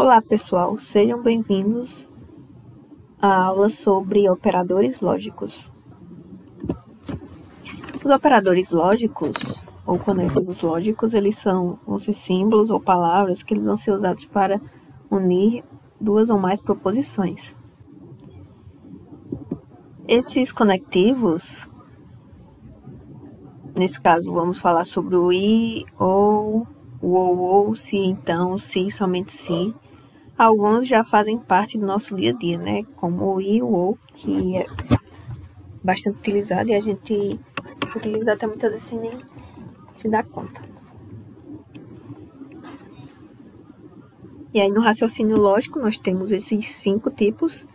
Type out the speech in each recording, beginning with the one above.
Olá pessoal, sejam bem-vindos à aula sobre operadores lógicos. Os operadores lógicos ou conectivos lógicos, vão ser símbolos ou palavras que eles vão ser usados para unir duas ou mais proposições. Esses conectivos, nesse caso vamos falar sobre o e, ou, o ou, se, então, se, somente se. Alguns já fazem parte do nosso dia a dia, né? Como o e, o ou, que é bastante utilizado e a gente utiliza até muitas vezes sem nem se dar conta. E aí no raciocínio lógico nós temos esses 5 tipos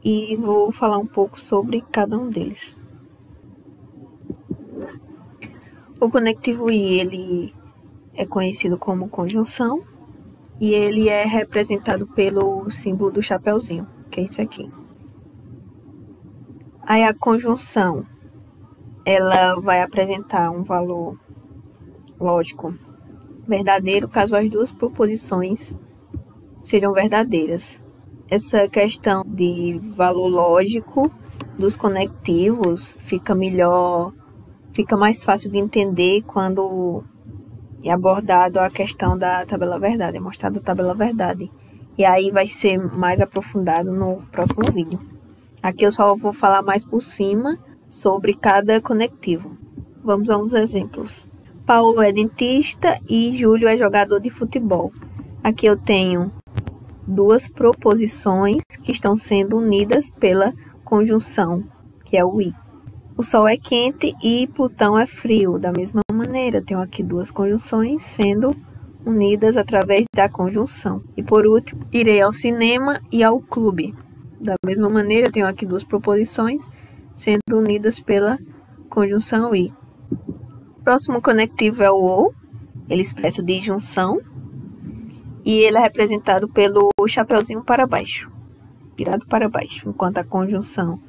e vou falar um pouco sobre cada um deles. O conectivo e, ele é conhecido como conjunção e ele é representado pelo símbolo do chapeuzinho, que é isso aqui. Aí a conjunção, ela vai apresentar um valor lógico verdadeiro caso as duas proposições sejam verdadeiras. Essa questão de valor lógico dos conectivos fica mais fácil de entender quando é abordado a questão da tabela verdade, é mostrado a tabela verdade. E aí vai ser mais aprofundado no próximo vídeo. Aqui eu só vou falar mais por cima sobre cada conectivo. Vamos a uns exemplos. Paulo é dentista e Júlio é jogador de futebol. Aqui eu tenho duas proposições que estão sendo unidas pela conjunção, que é o e. O Sol é quente e Plutão é frio. Da mesma maneira, tenho aqui duas conjunções sendo unidas através da conjunção. E por último, irei ao cinema e ao clube. Da mesma maneira, tenho aqui duas proposições sendo unidas pela conjunção e. O próximo conectivo é o ou. Ele expressa disjunção. E ele é representado pelo chapeuzinho para baixo, virado para baixo, enquanto a conjunção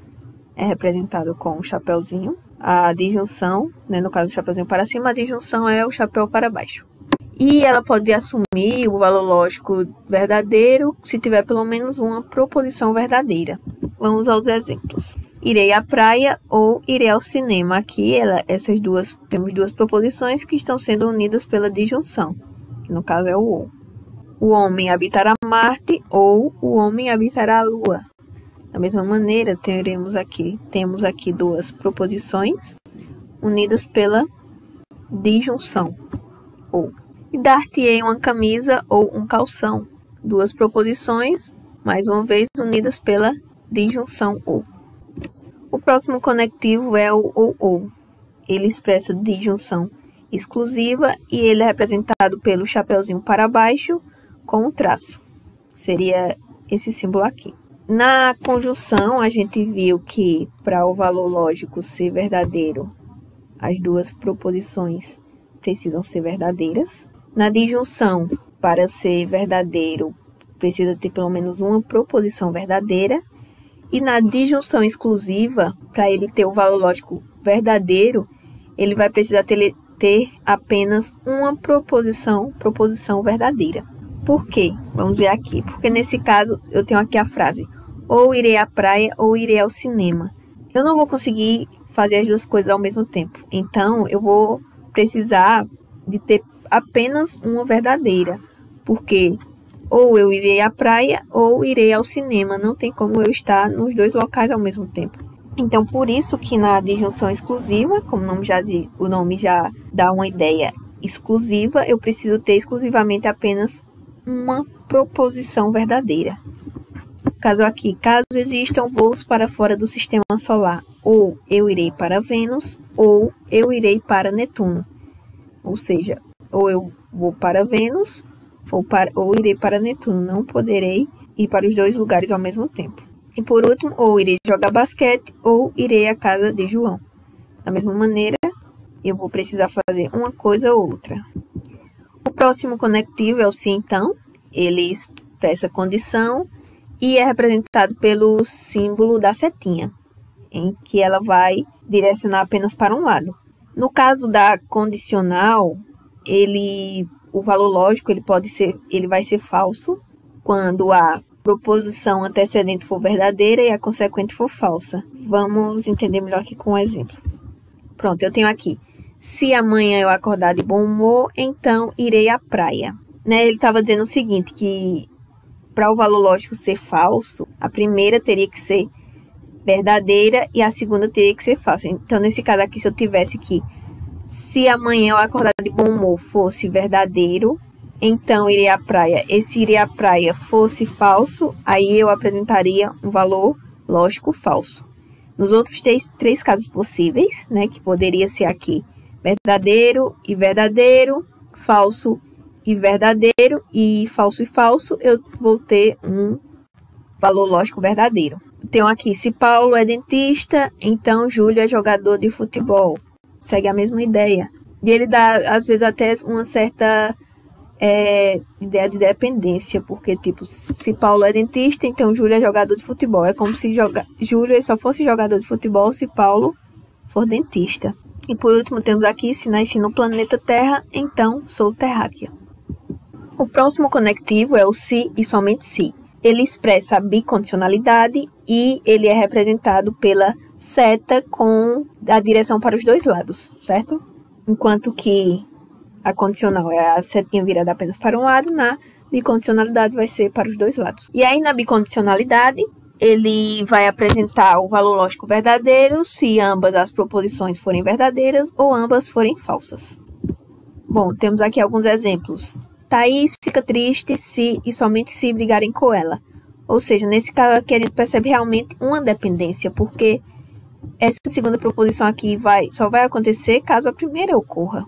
é representado com o chapeuzinho. A disjunção, né, no caso do chapeuzinho para cima, a disjunção é o chapéu para baixo. E ela pode assumir o valor lógico verdadeiro se tiver pelo menos uma proposição verdadeira. Vamos aos exemplos. Irei à praia ou irei ao cinema. Aqui, temos duas proposições que estão sendo unidas pela disjunção, que no caso é o ou. O homem habitará Marte ou o homem habitará a Lua. Da mesma maneira, temos aqui duas proposições unidas pela disjunção, ou. E dar-te-ei uma camisa ou um calção. Duas proposições, mais uma vez, unidas pela disjunção, ou. O próximo conectivo é o ou. Ele expressa disjunção exclusiva e ele é representado pelo chapeuzinho para baixo com um traço. Seria esse símbolo aqui. Na conjunção, a gente viu que para o valor lógico ser verdadeiro, as duas proposições precisam ser verdadeiras. Na disjunção, para ser verdadeiro, precisa ter pelo menos uma proposição verdadeira. E na disjunção exclusiva, para ele ter o valor lógico verdadeiro, ele vai precisar ter apenas uma proposição verdadeira. Por quê? Vamos ver aqui. Porque nesse caso, eu tenho aqui a frase: ou irei à praia ou irei ao cinema. Eu não vou conseguir fazer as duas coisas ao mesmo tempo. Então, eu vou precisar de ter apenas uma verdadeira. Porque ou eu irei à praia ou irei ao cinema. Não tem como eu estar nos dois locais ao mesmo tempo. Então, por isso que na disjunção exclusiva, como o nome já dá uma ideia exclusiva, eu preciso ter exclusivamente apenas uma proposição verdadeira. Caso existam voos para fora do sistema solar, ou eu irei para Vênus, ou eu irei para Netuno. Ou seja, ou eu vou para Vênus, ou irei para Netuno. Não poderei ir para os dois lugares ao mesmo tempo. E por último, ou irei jogar basquete, ou irei à casa de João. Da mesma maneira, eu vou precisar fazer uma coisa ou outra. O próximo conectivo é o se então. Ele expressa condição e é representado pelo símbolo da setinha, em que ela vai direcionar apenas para um lado. No caso da condicional, ele o valor lógico ele vai ser falso quando a proposição antecedente for verdadeira e a consequente for falsa. Vamos entender melhor aqui com um exemplo. Pronto, eu tenho aqui. Se amanhã eu acordar de bom humor, então irei à praia. Ele estava dizendo o seguinte, que para o valor lógico ser falso, a primeira teria que ser verdadeira e a segunda teria que ser falsa. Então, nesse caso aqui, se eu tivesse que se amanhã eu acordar de bom humor fosse verdadeiro, então irei à praia. E se irei à praia fosse falso, aí eu apresentaria um valor lógico falso. Nos outros três casos possíveis, que poderia ser aqui verdadeiro e verdadeiro, falso e verdadeiro, e falso, eu vou ter um valor lógico verdadeiro. Tenho aqui, se Paulo é dentista, então Júlio é jogador de futebol. Segue a mesma ideia. E ele dá, às vezes, até uma certa ideia de dependência, porque, tipo, se Paulo é dentista, então Júlio é jogador de futebol. É como se Júlio só fosse jogador de futebol se Paulo for dentista. E por último, temos aqui, se nasci no planeta Terra, então sou terráquea. O próximo conectivo é o se e somente se. Ele expressa a bicondicionalidade e ele é representado pela seta com a direção para os dois lados, certo? Enquanto que a condicional é a setinha virada apenas para um lado, na bicondicionalidade vai ser para os dois lados. E aí, na bicondicionalidade, ele vai apresentar o valor lógico verdadeiro se ambas as proposições forem verdadeiras ou ambas forem falsas. Bom, temos aqui alguns exemplos. Thaís fica triste se e somente se brigarem com ela. Ou seja, nesse caso aqui a gente percebe realmente uma dependência, porque essa segunda proposição aqui só vai acontecer caso a primeira ocorra.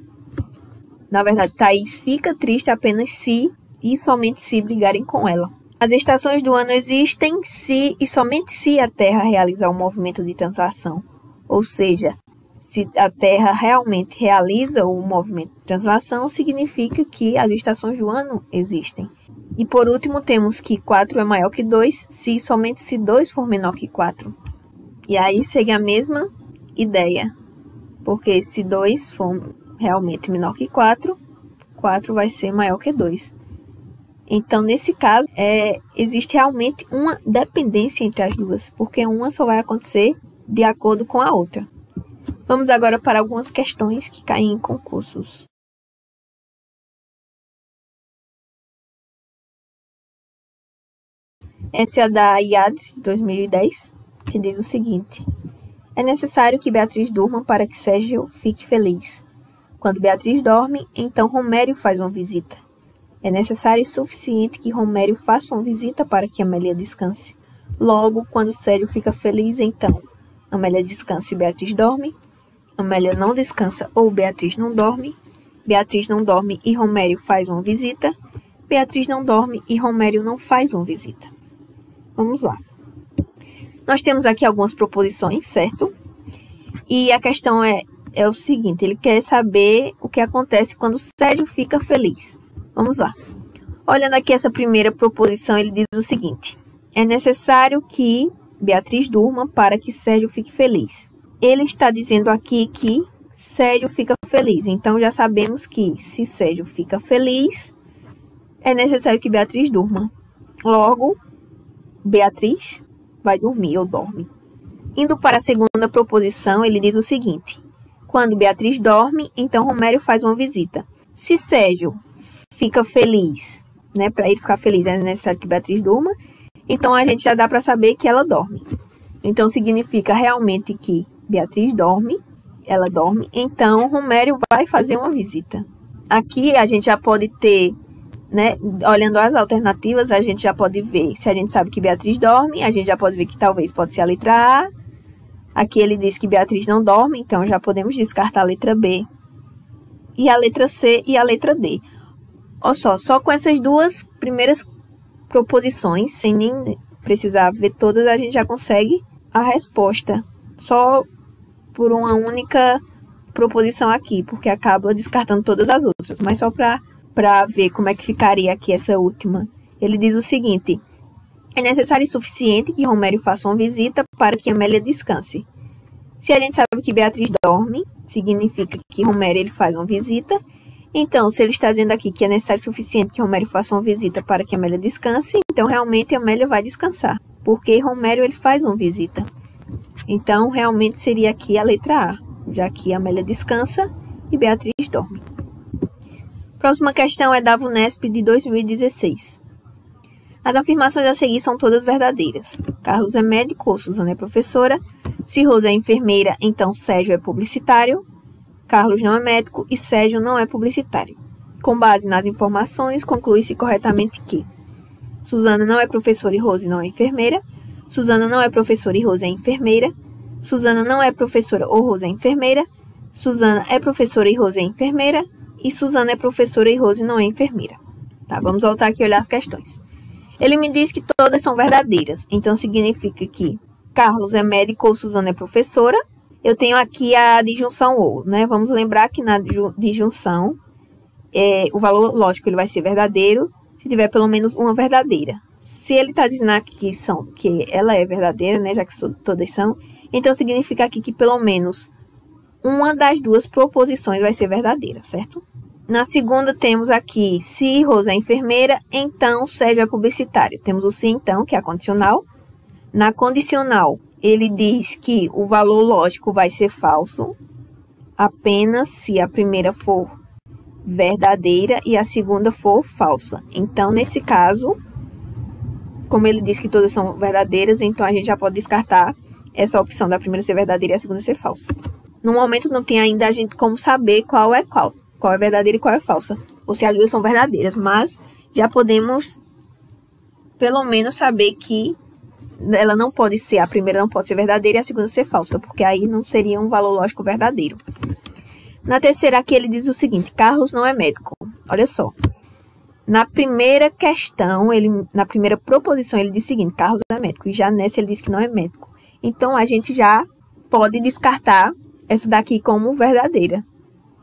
Na verdade, Thaís fica triste apenas se e somente se brigarem com ela. As estações do ano existem se e somente se a Terra realizar um movimento de translação. Ou seja, se a Terra realmente realiza o movimento de translação, significa que as estações do ano existem. E por último, temos que 4 é maior que 2, se e somente se 2 for menor que 4. E aí segue a mesma ideia, porque se 2 for realmente menor que 4, 4 vai ser maior que 2. Então, nesse caso, existe realmente uma dependência entre as duas, porque uma só vai acontecer de acordo com a outra. Vamos agora para algumas questões que caem em concursos. Essa é a da IADES de 2010, que diz o seguinte: é necessário que Beatriz durma para que Sérgio fique feliz. Quando Beatriz dorme, então Romério faz uma visita. É necessário e suficiente que Romério faça uma visita para que Amélia descanse. Logo, quando Sérgio fica feliz, então Amélia descansa e Beatriz dorme. Amélia não descansa ou Beatriz não dorme. Beatriz não dorme e Romério faz uma visita. Beatriz não dorme e Romério não faz uma visita. Vamos lá. Nós temos aqui algumas proposições, certo? E a questão é o seguinte, ele quer saber o que acontece quando Sérgio fica feliz. Vamos lá. Olhando aqui essa primeira proposição, ele diz o seguinte: é necessário que Beatriz durma para que Sérgio fique feliz. Ele está dizendo aqui que Sérgio fica feliz. Então, já sabemos que se Sérgio fica feliz, é necessário que Beatriz durma. Logo, Beatriz vai dormir ou dorme. Indo para a segunda proposição, ele diz o seguinte: quando Beatriz dorme, então Romério faz uma visita. Se Sérgio fica feliz, para ele ficar feliz é necessário que Beatriz durma, então a gente já dá para saber que ela dorme. Então significa realmente que Beatriz dorme, ela dorme, então Romério vai fazer uma visita. Aqui a gente já pode ter, olhando as alternativas, a gente já pode ver, se a gente sabe que Beatriz dorme, a gente já pode ver que talvez pode ser a letra A. Aqui ele diz que Beatriz não dorme, então já podemos descartar a letra B. E a letra C e a letra D. Olha só com essas duas primeiras proposições, sem nem precisar ver todas, a gente já consegue a resposta. Só por uma única proposição aqui, porque acaba descartando todas as outras. Mas só para ver como é que ficaria aqui essa última. Ele diz o seguinte: é necessário e suficiente que Romério faça uma visita para que Amélia descanse. Se a gente sabe que Beatriz dorme, significa que Romério ele faz uma visita. Então, se ele está dizendo aqui que é necessário o suficiente que Romério faça uma visita para que Amélia descanse, então realmente Amélia vai descansar, porque Romério ele faz uma visita. Então, realmente seria aqui a letra A, já que Amélia descansa e Beatriz dorme. Próxima questão é da VUNESP de 2016. As afirmações a seguir são todas verdadeiras. Carlos é médico ou Suzana é professora. Se Rosa é enfermeira, então Sérgio é publicitário. Carlos não é médico e Sérgio não é publicitário. Com base nas informações, conclui-se corretamente que Suzana não é professora e Rose não é enfermeira. Suzana não é professora e Rose é enfermeira. Suzana não é professora ou Rose é enfermeira. Suzana é professora e Rose é enfermeira. E Suzana é professora e Rose não é enfermeira. Tá, vamos voltar aqui e olhar as questões. Ele me diz que todas são verdadeiras, então significa que Carlos é médico ou Suzana é professora. Eu tenho aqui a disjunção ou, né? Vamos lembrar que na disjunção, o valor lógico ele vai ser verdadeiro se tiver pelo menos uma verdadeira. Se ele está dizendo aqui que ela é verdadeira, né? Já que todas são, então significa aqui que pelo menos uma das duas proposições vai ser verdadeira, certo? Na segunda temos aqui, se Rosa é enfermeira, então Sérgio é publicitário. Temos o se então, que é a condicional. Na condicional, ele diz que o valor lógico vai ser falso, apenas se a primeira for verdadeira e a segunda for falsa. Então, nesse caso, como ele diz que todas são verdadeiras, então a gente já pode descartar essa opção da primeira ser verdadeira e a segunda ser falsa. No momento não tem ainda a gente como saber qual é verdadeira e qual é falsa, ou se as duas são verdadeiras, mas já podemos pelo menos saber que ela não pode ser, a primeira não pode ser verdadeira e a segunda ser falsa, porque aí não seria um valor lógico verdadeiro. Na terceira aqui ele diz o seguinte, Carlos não é médico. Olha só, na primeira questão, na primeira proposição ele diz o seguinte, Carlos é médico, e já nessa ele diz que não é médico. Então a gente já pode descartar essa daqui como verdadeira,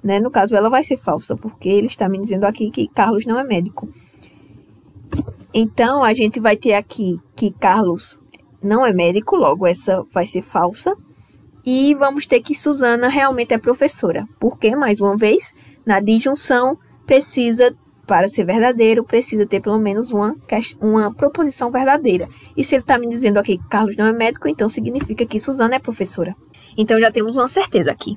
né? No caso, ela vai ser falsa, porque ele está me dizendo aqui que Carlos não é médico. Então, a gente vai ter aqui que Carlos não é médico, logo essa vai ser falsa. E vamos ter que Suzana realmente é professora, porque, mais uma vez, na disjunção, para ser verdadeiro, precisa ter pelo menos uma proposição verdadeira. E se ele está me dizendo aqui que Carlos não é médico, então significa que Suzana é professora. Então, já temos uma certeza aqui.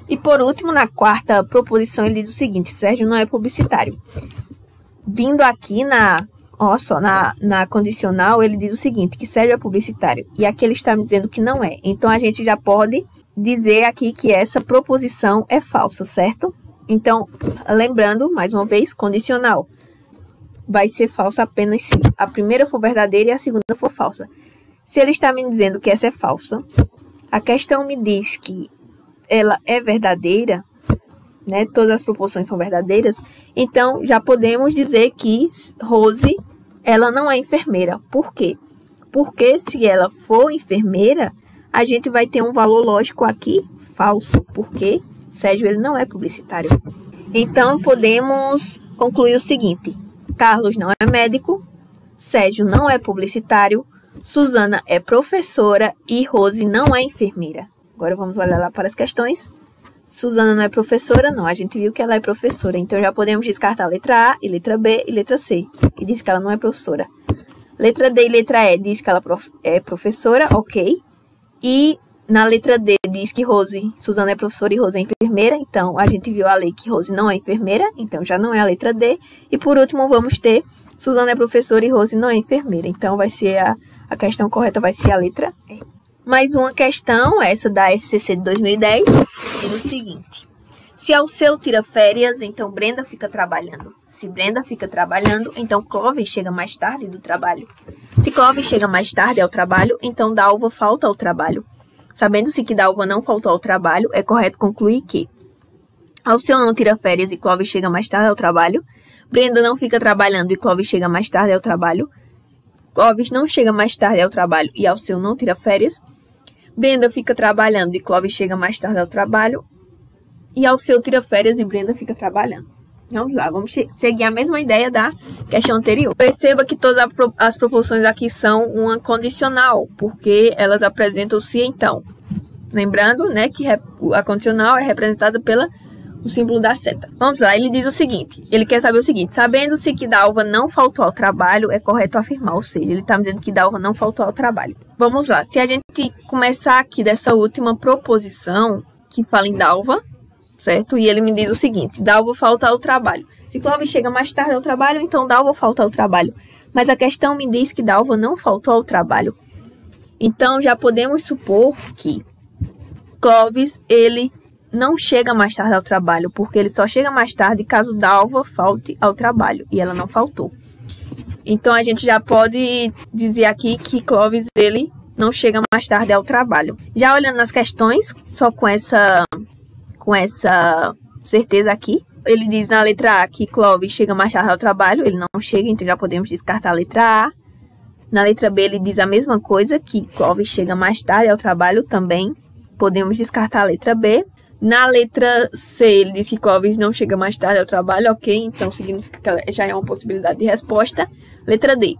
E, por último, na quarta proposição, ele diz o seguinte, Sérgio não é publicitário. Vindo aqui na condicional, ele diz o seguinte, que Sérgio é publicitário. E aqui ele está me dizendo que não é. Então, a gente já pode dizer aqui que essa proposição é falsa, certo? Então, lembrando, mais uma vez, condicional. Vai ser falsa apenas se a primeira for verdadeira e a segunda for falsa. Se ele está me dizendo que essa é falsa, a questão me diz que ela é verdadeira, né? Todas as proporções são verdadeiras. Então, já podemos dizer que Rose, ela não é enfermeira. Por quê? Porque se ela for enfermeira, a gente vai ter um valor lógico aqui falso, porque Sérgio ele não é publicitário. Então, podemos concluir o seguinte. Carlos não é médico, Sérgio não é publicitário, Suzana é professora e Rose não é enfermeira. Agora vamos olhar lá para as questões. Suzana não é professora? Não, a gente viu que ela é professora. Então, já podemos descartar a letra A, e letra B e letra C. E diz que ela não é professora. Letra D e letra E diz que ela é professora, ok. E na letra D diz que Suzana é professora e Rose é enfermeira. Então, a gente viu a lei que Rose não é enfermeira. Então, já não é a letra D. E por último, vamos ter Suzana é professora e Rose não é enfermeira. Então, vai ser a questão correta vai ser a letra E. Mais uma questão, essa da FCC de 2010, diz o seguinte. Se Alceu tira férias, então Brenda fica trabalhando. Se Brenda fica trabalhando, então Clóvis chega mais tarde do trabalho. Se Clóvis chega mais tarde ao trabalho, então Dalva falta ao trabalho. Sabendo-se que Dalva não faltou ao trabalho, é correto concluir que Alceu não tira férias e Clóvis chega mais tarde ao trabalho. Brenda não fica trabalhando e Clóvis chega mais tarde ao trabalho. Clóvis não chega mais tarde ao trabalho e Alceu não tira férias. Brenda fica trabalhando e Clóvis chega mais tarde ao trabalho. E Alceu tira férias e Brenda fica trabalhando. Vamos lá, vamos seguir a mesma ideia da questão anterior. Perceba que todas as proposições aqui são uma condicional, porque elas apresentam o se então. Lembrando, né, que a condicional é representada pela o símbolo da seta. Vamos lá, ele diz o seguinte, ele quer saber o seguinte: sabendo-se que Dalva não faltou ao trabalho, é correto afirmar, ou seja, ele está me dizendo que Dalva não faltou ao trabalho. Vamos lá, se a gente começar aqui dessa última proposição, que fala em Dalva, certo? E ele me diz o seguinte: Dalva falta ao trabalho. Se Clóvis chega mais tarde ao trabalho, então Dalva falta ao trabalho. Mas a questão me diz que Dalva não faltou ao trabalho. Então, já podemos supor que Clóvis, ele não chega mais tarde ao trabalho, porque ele só chega mais tarde caso Dalva falte ao trabalho, e ela não faltou. Então, a gente já pode dizer aqui que Clóvis, ele não chega mais tarde ao trabalho. Já olhando nas questões, só com essa certeza aqui, ele diz na letra A que Clóvis chega mais tarde ao trabalho, ele não chega, então já podemos descartar a letra A. Na letra B, ele diz a mesma coisa, que Clóvis chega mais tarde ao trabalho, também podemos descartar a letra B. Na letra C, ele diz que Clóvis não chega mais tarde ao trabalho, ok, então significa que já é uma possibilidade de resposta. Letra D,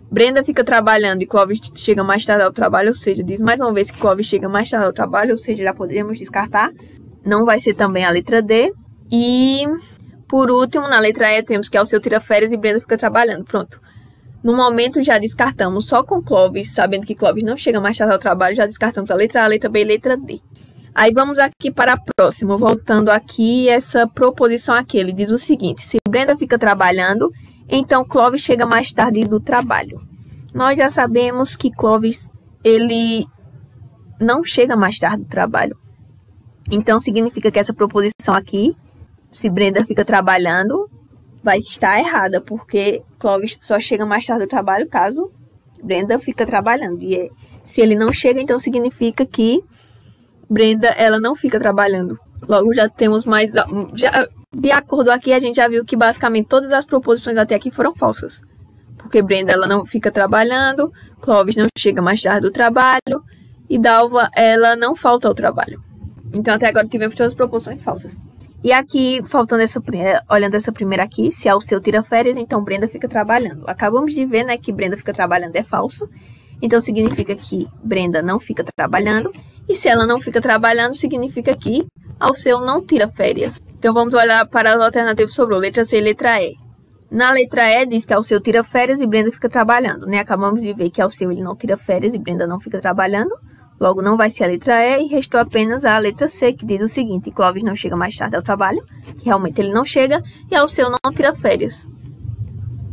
Brenda fica trabalhando e Clóvis chega mais tarde ao trabalho, ou seja, diz mais uma vez que Clóvis chega mais tarde ao trabalho, ou seja, já podemos descartar. Não vai ser também a letra D. E, por último, na letra E, temos que Alceu tira férias e Brenda fica trabalhando. Pronto. No momento, já descartamos só com Clóvis, sabendo que Clóvis não chega mais tarde ao trabalho, já descartamos a letra A, letra B e letra D. Aí vamos aqui para a próxima, voltando aqui, essa proposição aqui, ele diz o seguinte: se Brenda fica trabalhando, então Clóvis chega mais tarde do trabalho. Nós já sabemos que Clóvis, ele não chega mais tarde do trabalho. Então, significa que essa proposição aqui, se Brenda fica trabalhando, vai estar errada, porque Clóvis só chega mais tarde do trabalho caso Brenda fica trabalhando. E se ele não chega, então significa que Brenda, ela não fica trabalhando. Logo, já temos mais... de acordo aqui, a gente já viu que basicamente todas as proposições até aqui foram falsas. Porque Brenda, ela não fica trabalhando, Clóvis não chega mais tarde do trabalho, e Dalva, ela não falta ao trabalho. Então, até agora tivemos todas as proposições falsas. E aqui, olhando essa primeira aqui, se Alceu tira férias, então Brenda fica trabalhando. Acabamos de ver, né, que Brenda fica trabalhando é falso. Então, significa que Brenda não fica trabalhando. E se ela não fica trabalhando, significa que Alceu não tira férias. Então, vamos olhar para as alternativas que sobrou, letra C e letra E. Na letra E, diz que Alceu tira férias e Brenda fica trabalhando, né? Acabamos de ver que Alceu, ele não tira férias e Brenda não fica trabalhando. Logo, não vai ser a letra E e restou apenas a letra C, que diz o seguinte: Clóvis não chega mais tarde ao trabalho, que realmente ele não chega, e Alceu não tira férias.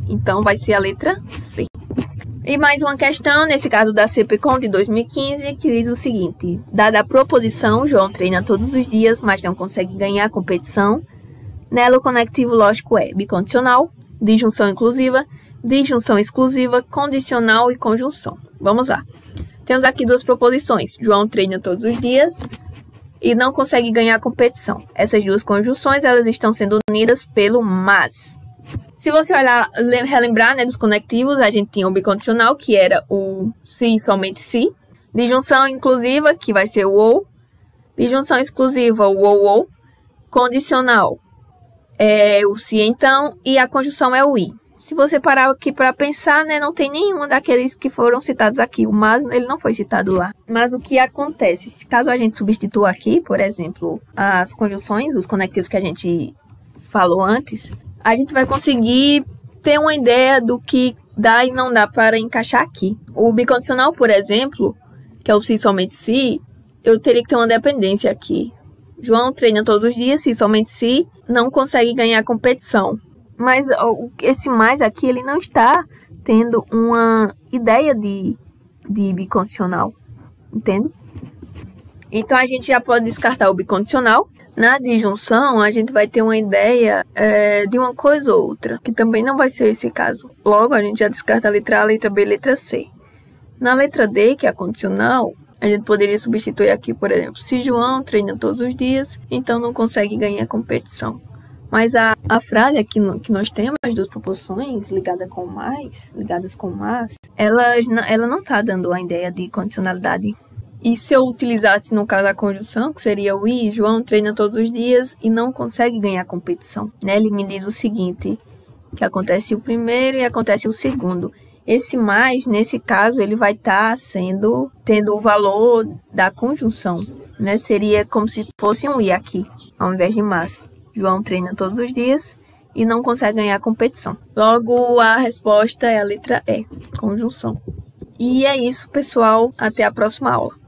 Então, vai ser a letra C. E mais uma questão, nesse caso da CPCOM de 2015, que diz o seguinte: dada a proposição, João treina todos os dias, mas não consegue ganhar a competição. Nela, o conectivo lógico é bicondicional, disjunção inclusiva, disjunção exclusiva, condicional e conjunção. Vamos lá. Temos aqui duas proposições. João treina todos os dias e não consegue ganhar a competição. Essas duas conjunções, elas estão sendo unidas pelo mas. Se você olhar, relembrar, né, dos conectivos, a gente tinha o bicondicional, que era o se e somente se. Disjunção inclusiva, que vai ser o ou. Disjunção exclusiva, o ou. Condicional é o se então. E a conjunção é o i. Se você parar aqui para pensar, né, não tem nenhuma daqueles que foram citados aqui. O mas, ele não foi citado lá. Mas o que acontece? Se caso a gente substitua aqui, por exemplo, as conjunções, os conectivos que a gente falou antes, a gente vai conseguir ter uma ideia do que dá e não dá para encaixar aqui. O bicondicional, por exemplo, que é o se somente se, eu teria que ter uma dependência aqui. João treina todos os dias, se somente se, não consegue ganhar competição. Mas esse mais aqui, ele não está tendo uma ideia de bicondicional, entende? Então, a gente já pode descartar o bicondicional. Na disjunção, a gente vai ter uma ideia de uma coisa ou outra, que também não vai ser esse caso. Logo, a gente já descarta a letra A, a letra B e a letra C. Na letra D, que é a condicional, a gente poderia substituir aqui, por exemplo, se João treina todos os dias, então não consegue ganhar competição. Mas a frase aqui que nós temos, as duas proposições ligadas com mas, ela não está dando a ideia de condicionalidade. E se eu utilizasse, no caso, a conjunção, que seria o i, João treina todos os dias e não consegue ganhar competição, né? Ele me diz o seguinte, que acontece o primeiro e acontece o segundo. Esse mais, nesse caso, ele vai estar tendo o valor da conjunção, né? Seria como se fosse um i aqui, ao invés de mas. João treina todos os dias e não consegue ganhar a competição. Logo, a resposta é a letra E, conjunção. E é isso, pessoal. Até a próxima aula.